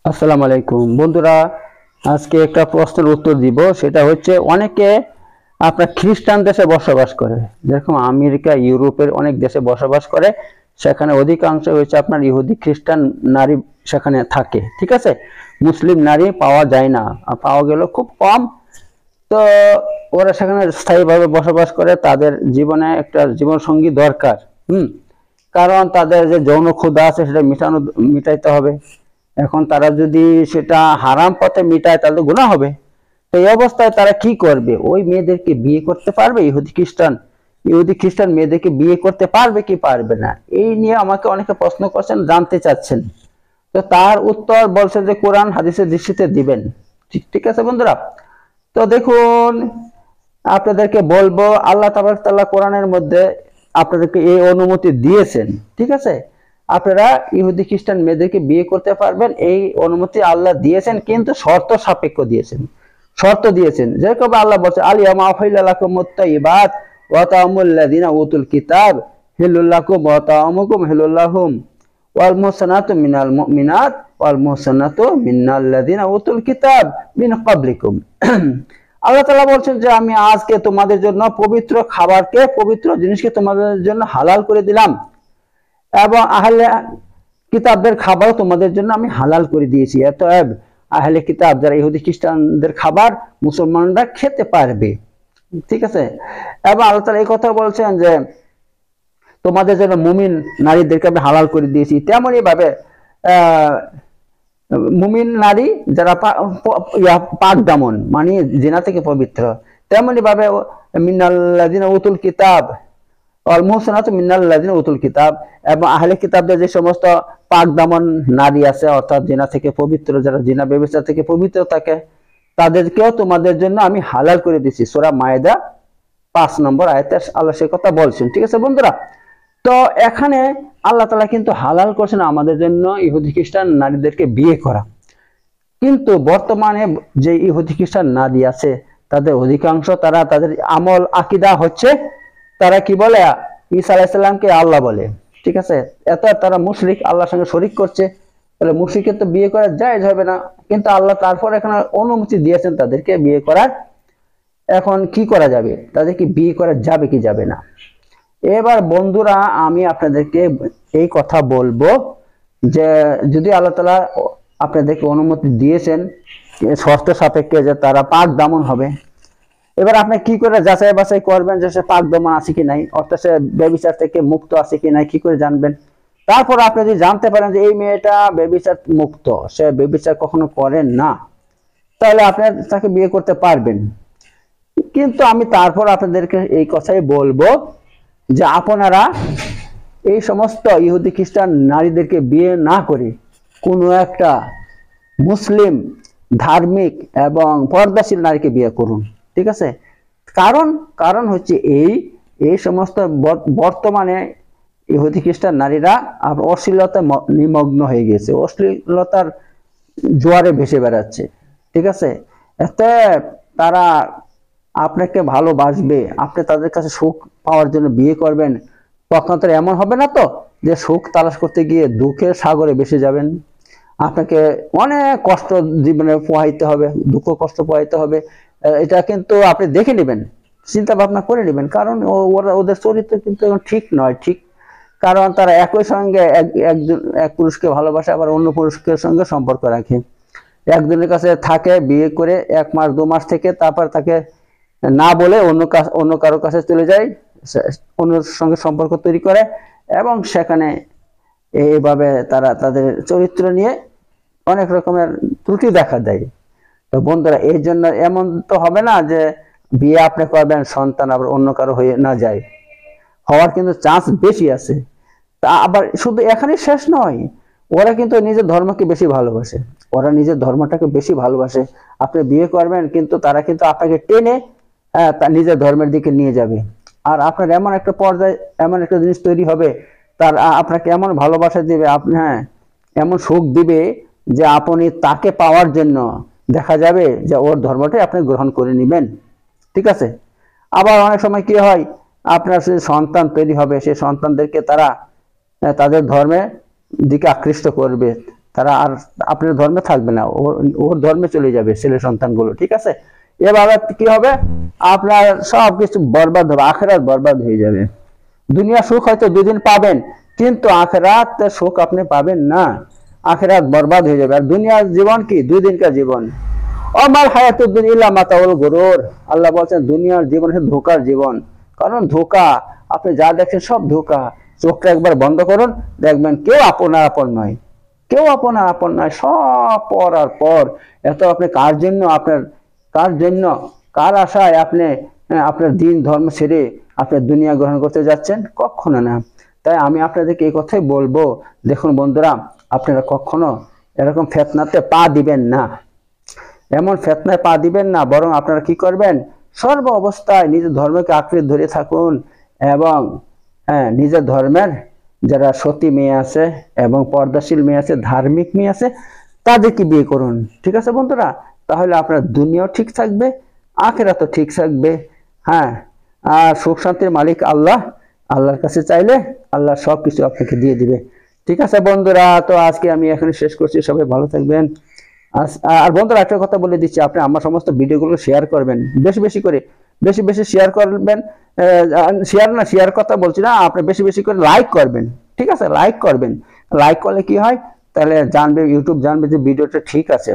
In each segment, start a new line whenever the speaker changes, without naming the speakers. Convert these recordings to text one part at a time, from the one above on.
আসসালামু আলাইকুম বন্ধুরা, আজকে একটা প্রশ্নের উত্তর দিব। সেটা হচ্ছে, অনেকে আপনার খ্রিস্টান দেশে বসবাস করে, যেরকম আমেরিকা, ইউরোপের অনেক দেশে বসবাস করে। সেখানে অধিকাংশ হচ্ছে আপনার ইহুদি খ্রিস্টান নারী সেখানে থাকে, ঠিক আছে। মুসলিম নারী পাওয়া যায় না, পাওয়া গেলেও খুব কম। তো ওরা সেখানে স্থায়ীভাবে বসবাস করে, তাদের জীবনে একটা জীবন সঙ্গী দরকার। কারণ তাদের যে যৌন ক্ষুধা আছে সেটা মিটাইতে হবে। এখন তারা যদি সেটা হারাম পথে মিটায় তাহলে গুনাহ হবে। তো এই অবস্থায় তারা কি করবে? ওই মেয়েদেরকে বিয়ে করতে পারবে? ইহুদি খ্রিস্টান মেয়েদেরকে বিয়ে করতে পারবে কি পারবে না, এই নিয়ে আমাকে অনেকে প্রশ্ন করছেন, জানতে চাচ্ছেন। তো তার উত্তর বলছে যে কোরআন হাদিসের দৃষ্টিতে দিবেন। ঠিক আছে বন্ধুরা। তো দেখুন, আপনাদেরকে বলবো, আল্লাহ তাবারক তাআলা কোরআনের মধ্যে আপনাদেরকে এই অনুমতি দিয়েছেন, ঠিক আছে। আপনারা ইহুদি খ্রিস্টান মেয়েদেরকে বিয়ে করতে পারবেন, এই অনুমতি আল্লাহ দিয়েছেন, কিন্তু শর্ত সাপেক্ষ দিয়েছেন। শর্ত দিয়েছেন, যেরকম আল্লাহ বলছে, আলিয়ামা উহিল্লা লাকুমুত তাইয়্যিবাত ওয়া তা'আমুল লাযিনা উতুল কিতাব হিল্লুল লাকুম ওয়া তা'আমুকুম হিল্লুল লাহুম ওয়াল মুহসানাতু মিনাল মুমিনাত ওয়াল মুহসানাতু মিনাল লাযিনা উতুল কিতাব মিন ক্বাবলিকুম। আল্লাহ তাআলা বলছেন যে আমি আজকে তোমাদের জন্য পবিত্র খাবারকে, পবিত্র জিনিসকে তোমাদের জন্য হালাল করে দিলাম, এবং আহলে কিতাবদের খাবার তোমাদের জন্য আমি হালাল করে দিয়েছি। এত আহলে কিতাব যারা ইহুদি খ্রিস্টানদের খাবার মুসলমানরা খেতে পারবে, ঠিক আছে। এবং আল্লাহ তাআলা এই কথা বলছেন যে তোমাদের জন্য মুমিন নারীদেরকে আমি হালাল করে দিয়েছি। তেমনই ভাবে মুমিন নারী যারা পাক দামন, মানে জিনা থেকে পবিত্র, তেমনি ভাবে মিনাল্লাযিনা উতুল কিতাব ওয়াল মুহসানাতু মিনাল্লাযিনা উতুল কিতাব, এবং আহলে কিতাবদের যে সমস্ত পাক দামন নারী আছে, অর্থাৎ জিনা থেকে পবিত্র, যারা জিনা ব্যভিচার থেকে পবিত্র থাকে, তাদেরকেও তোমাদের জন্য আমি হালাল করে দিয়েছি। সূরা মায়েদা 5 নম্বর আয়াতে আল্লাহ সে কথা বলছেন, ঠিক আছে বন্ধুরা। তো এখানে আল্লাহ তাআলা কিন্তু হালাল করছেন আমাদের জন্য ইহুদি খ্রিস্টান নারীদেরকে বিয়ে করা। কিন্তু বর্তমানে যে ইহুদি খ্রিস্টান নারী আছে, তাদের অধিকাংশ তারা তাদের আমল আকিদা হচ্ছে, তারা কি বলে? ঈসা আলাইহিস সালামকে আল্লাহ বলে, ঠিক আছে। এত তারা মুশরিক, আল্লাহর সঙ্গে শরীক করছে। তাহলে মুশরিকের তো বিয়ে করা জায়েজ হবে না, কিন্তু আল্লাহ তারপর এখানে অনুমতি দিয়েছেন তাদেরকে বিয়ে করার। এখন কি করা যাবে? তাদেরকে বিয়ে করা যাবে কি যাবে না? এবার বন্ধুরা, আমি আপনাদেরকে এই কথা বলবো যে যদি আল্লাহ তাআলা আপনাদেরকে অনুমতি দিয়েছেন শর্ত সাপেক্ষে যে তারা পাক দামন হবে, এবার আপনি কি করে যাচাই বাছাই করবেন যে সে পাক দামন আছে কি নাই, অর্থাৎ সে ব্যভিচার থেকে মুক্ত আছে কি নাই, কি করে জানবেন? তারপর আপনি যদি জানতে পারেন যে এই মেয়েটা ব্যভিচার মুক্ত, সে ব্যভিচার কখনো করেন না, তাহলে আপনি তাকে বিয়ে করতে পারবেন। কিন্তু আমি তারপর আপনাদেরকে এই কথাই বলবো যে আপনারা এই সমস্ত ইহুদি খ্রিস্টান নারীদেরকে বিয়ে না করে কোনো একটা মুসলিম ধার্মিক এবং পর্দাশীল নারীকে বিয়ে করুন, ঠিক আছে। কারণ হচ্ছে এই সমস্ত বর্তমানে ইহুদি খ্রিস্টান নারীরা অশ্লীলতায় নিমগ্ন হয়ে গেছে, অশ্লীলতার জোয়ারে ভেসে বেড়াচ্ছে, ঠিক আছে। এতে তারা আপনাকে ভালোবাসবে, আপনি তাদের কাছে সুখ পাওয়ার জন্য বিয়ে করবেন, পক্ষান্তরে এমন হবে না তো যে সুখ তালাশ করতে গিয়ে দুঃখের সাগরে ভেসে যাবেন। আপনাকে অনেক কষ্ট জীবনে পোহাইতে হবে, দুঃখ কষ্ট পোহাইতে হবে। এটা কিন্তু আপনি দেখে নেবেন, চিন্তা ভাবনা করে নেবেন, কারণ ওদের চরিত্র কিন্তু ঠিক নয়। ঠিক কারণ তারা একই সঙ্গে এক পুরুষকে ভালোবাসে, আবার অন্য পুরুষের সঙ্গে সম্পর্ক রাখে। একজনের কাছে থাকে, বিয়ে করে 1 মাস 2 মাস থেকে তারপর তাকে না বলে অন্য কারোর কাছে চলে যায়, অন্যের সঙ্গে সম্পর্ক তৈরি করে, এবং সেখানে এইভাবে তারা তাদের চরিত্র নিয়ে অনেক রকমের ত্রুটি দেখা দেয়। তো বন্ধুরা, এই জন্য এমন তো হবে না যে বিয়ে আপনি করবেন, সন্তান আবার অন্য কারো হয়ে না যায়, হওয়ার কিন্তু চান্স বেশি আছে। তা আবার শুধু এখানে শেষ নয়, ওরা কিন্তু নিজের ধর্মকে বেশি ভালোবাসে, ওরা নিজের ধর্মটাকে বেশি ভালোবাসে। আপনি বিয়ে করবেন, কিন্তু তারা কিন্তু আপনাকে টেনে নিজের ধর্মের দিকে নিয়ে যাবে। আর আপনার এমন একটা পর্যায়ে এমন একটা জিনিস তৈরি হবে, তার আপনাকে এমন ভালোবাসা দিবে, আপনি এমন সুখ দিবে যে আপনি তাকে পাওয়ার জন্য দেখা যাবে যে ওর ধর্মটাই আপনি গ্রহণ করে নেবেন, ঠিক আছে। আবার অনেক সময় কি হয়, আপনার যে সন্তান তৈরি হবে, সেই সন্তানদেরকে তারা তাদের ধর্মের দিকে আকৃষ্ট করবে, তারা আর আপনার ধর্মে থাকবে না, ওর ধর্মে চলে যাবে ছেলে সন্তানগুলো, ঠিক আছে। এভাবে কি হবে, আপনার সবকিছু বরবাদ হবে, আখিরাত বরবাদ হয়ে যাবে। দুনিয়া সুখ হয়তো দুদিন পাবেন, কিন্তু আখিরাত সুখ আপনি পাবেন না, আখিরাত বরবাদ হয়ে যাবে। আর দুনিয়ার জীবন কি, দুদিনকার জীবন। অমাল হায়াতুদ দুনিয়া ইল্লা মাতাউল গুরুর, আল্লাহ বলছেন দুনিয়ার জীবন হচ্ছে ধোঁকার জীবন। কারণ ধোঁকা, আপনি যা দেখছেন সব ধোঁকা। চোখটা একবার বন্ধ করুন, দেখবেন কেউ আপনার আপন নয়, কেউ আপনার আপন নয়, সব পর আর পর। এত আপনি কার জন্য, কার জন্য, কার আশায় আপনি আপনার দিন ধর্ম ছেড়ে আপনার দুনিয়া গ্রহণ করতে যাচ্ছেন? কখনো না। তাই আমি আপনাদেরকে এই কথাই বলবো, দেখুন বন্ধুরা, আপনারা কখনো এরকম ফিতনাতে পা দিবেন না, এমন ফিতনায় পা দিবেন না। বরং আপনারা কি করবেন, সর্ব অবস্থায় নিজের ধর্মকে আঁকড়ে ধরে থাকুন, এবং নিজের ধর্মের যারা সতী মেয়ে আছে এবং পর্দাশীল মেয়ে আছে, ধার্মিক মেয়ে আছে, তাদেরকে বিয়ে করুন, ঠিক আছে বন্ধুরা। তাহলে আপনার দুনিয়াও ঠিক থাকবে, আখিরাতও ঠিক থাকবে। হ্যাঁ, আর সুখ শান্তির মালিক আল্লাহ, আল্লাহর কাছে চাইলে আল্লাহ সবকিছু আপনাকে দিয়ে দিবে, ঠিক আছে বন্ধুরা। তো আজকে আমি এখানে শেষ করছি, সবাই ভালো থাকবেন। আর বন্ধুরা একটা কথা বলে দিচ্ছি, আপনি আমার সমস্ত ভিডিওগুলো শেয়ার করবেন, বেশি বেশি করে, বেশি বেশি শেয়ার করবেন। শেয়ার কথা বলছি না, আপনি বেশি বেশি করে লাইক করবেন, ঠিক আছে, লাইক করবেন। লাইক করলে কি হয়, তাহলে জানবে, ইউটিউব জানবে যে ভিডিওটা ঠিক আছে,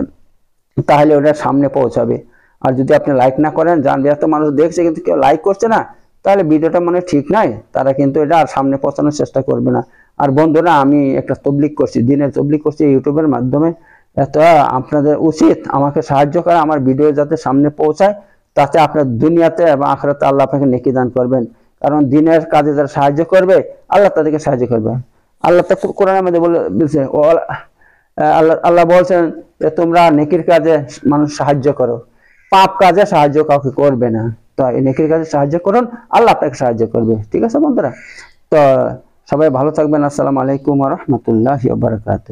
তাহলে ওটা সামনে পৌঁছাবে। আর যদি আপনি লাইক না করেন, জানবে এত মানুষ দেখছে কিন্তু কেউ লাইক করছে না, তাহলে ভিডিওটা মানে ঠিক নাই, তারা কিন্তু এটা আর সামনে পৌঁছানোর চেষ্টা করবে না। আর বন্ধুরা, আমি একটা তবলিগ করছি, দিনের তবলিগ করছি ইউটিউবের মাধ্যমে। এত আপনাদের উচিত আমাকে সাহায্য করা, আমার ভিডিও যাতে সামনে পৌঁছায়, তাতে আপনার দুনিয়াতে এবং আখিরাতে আল্লাহ আপনাকে নেকি দান করবেন। কারণ দিনের কাজে যারা সাহায্য করবে, আল্লাহ তাদেরকে সাহায্য করবে। আল্লাহ তো কোরআনের মধ্যে বলছে, আল্লাহ বলছেন যে তোমরা নেকির কাজে মানুষ সাহায্য করো, পাপ কাজে সাহায্য কাউকে করবে না। তো এই নেকির কাজে সাহায্য করুন, আল্লাহ আপনাকে সাহায্য করবে, ঠিক আছে বন্ধুরা। তো সবাই ভালো থাকবেন। আসসালামু আলাইকুম ওয়া রাহমাতুল্লাহি ওয়া বারাকাতুহু।